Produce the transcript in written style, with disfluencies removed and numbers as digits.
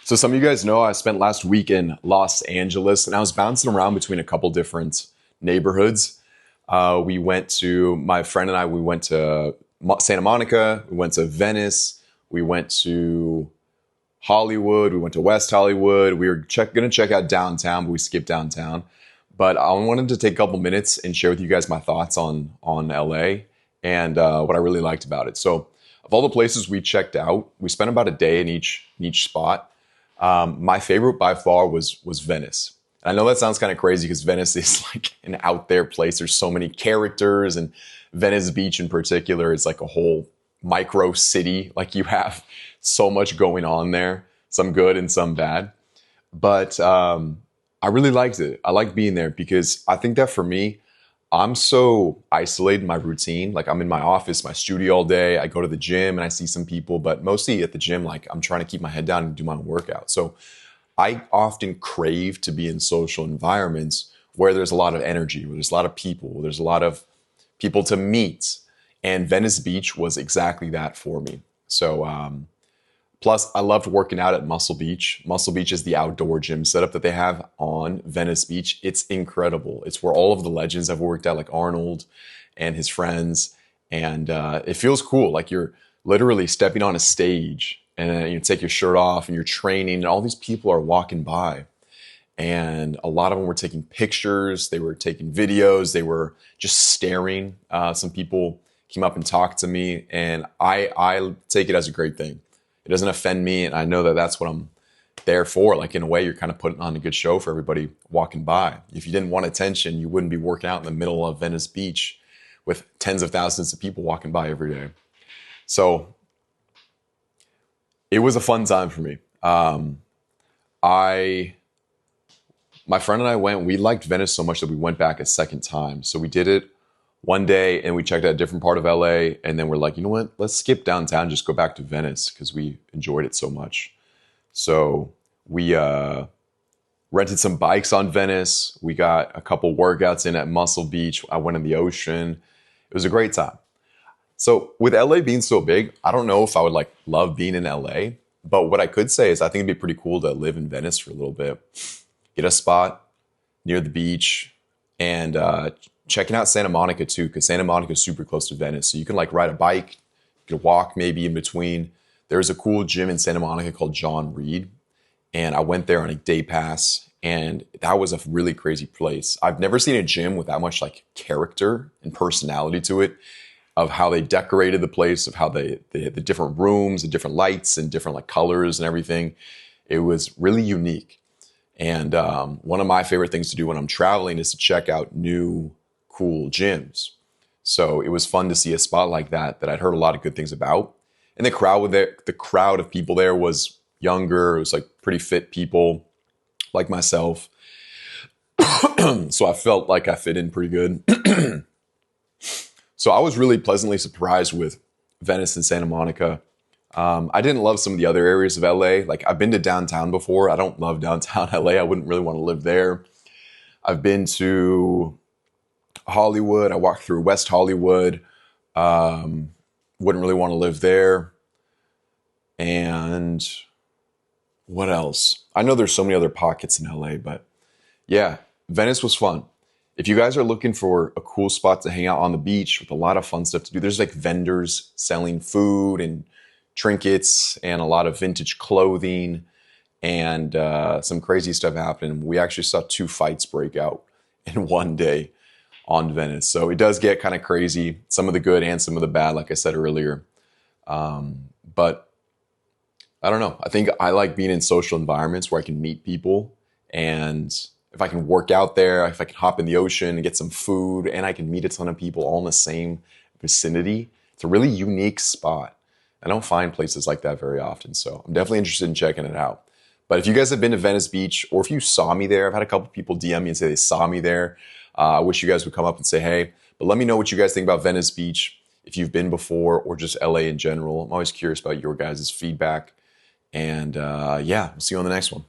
So some of you guys know I spent last week in Los Angeles and I was bouncing around between a couple different neighborhoods. My friend and I, we went to Santa Monica, we went to Venice, we went to Hollywood, we went to West Hollywood. We were going to check out downtown, but we skipped downtown. But I wanted to take a couple minutes and share with you guys my thoughts on LA and what I really liked about it. So of all the places we checked out, we spent about a day in each spot. My favorite by far was Venice. And I know that sounds kind of crazy because Venice is like an out there place. There's so many characters, and Venice Beach in particular is like a whole micro city. Like you have so much going on there, some good and some bad. But I really liked it. I liked being there because I think that for me, I'm so isolated in my routine. Like I'm in my office, my studio all day. I go to the gym and I see some people, but mostly at the gym, like I'm trying to keep my head down and do my workout. So I often crave to be in social environments where there's a lot of energy, where there's a lot of people, where there's a lot of people to meet. And Venice Beach was exactly that for me. So, plus I loved working out at Muscle Beach. Muscle Beach is the outdoor gym setup that they have on Venice Beach. It's incredible. It's where all of the legends have worked out, like Arnold and his friends. And it feels cool. Like you're literally stepping on a stage and you take your shirt off and you're training and all these people are walking by. And a lot of them were taking pictures. They were taking videos. They were just staring. Some people came up and talked to me, and I take it as a great thing. It doesn't offend me, and I know that that's what I'm there for. Like in a way, you're kind of putting on a good show for everybody walking by. If you didn't want attention, you wouldn't be working out in the middle of Venice Beach with tens of thousands of people walking by every day. So it was a fun time for me. My friend and I went. We liked Venice so much that we went back a second time. So we did it one day and we checked out a different part of LA, and then we're like, you know what, let's skip downtown and just go back to Venice because we enjoyed it so much. So we rented some bikes on Venice. We got a couple workouts in at Muscle Beach. I went in the ocean. It was a great time. So with LA being so big, I don't know if I would like love being in LA, but what I could say is I think it'd be pretty cool to live in Venice for a little bit, get a spot near the beach, and checking out Santa Monica too, because Santa Monica is super close to Venice. So you can like ride a bike, you can walk maybe in between. There's a cool gym in Santa Monica called John Reed. And I went there on a day pass, and that was a really crazy place. I've never seen a gym with that much like character and personality to it, of how they decorated the place, of how they had the different rooms and different lights and different like colors and everything. It was really unique. And one of my favorite things to do when I'm traveling is to check out new cool gyms. So it was fun to see a spot like that I'd heard a lot of good things about. And the crowd of people there was younger. It was like pretty fit people like myself. So I felt like I fit in pretty good. So I was really pleasantly surprised with Venice and Santa Monica. I didn't love some of the other areas of LA. Like I've been to downtown before. I don't love downtown LA. I wouldn't really want to live there. I've been to Hollywood. I walked through West Hollywood. Wouldn't really want to live there. And what else? I know there's so many other pockets in LA, but yeah, Venice was fun. If you guys are looking for a cool spot to hang out on the beach with a lot of fun stuff to do, there's like vendors selling food and trinkets and a lot of vintage clothing and some crazy stuff happening. We actually saw 2 fights break out in one day on Venice. So it does get kind of crazy, some of the good and some of the bad, like I said earlier. But I don't know. I think I like being in social environments where I can meet people, and if I can work out there, if I can hop in the ocean and get some food, and I can meet a ton of people all in the same vicinity, it's a really unique spot. I don't find places like that very often, so I'm definitely interested in checking it out. But if you guys have been to Venice Beach, or if you saw me there, I've had a couple people DM me and say they saw me there. I wish you guys would come up and say hey. But let me know what you guys think about Venice Beach, if you've been before, or just LA in general. I'm always curious about your guys' feedback. And yeah, we'll see you on the next one.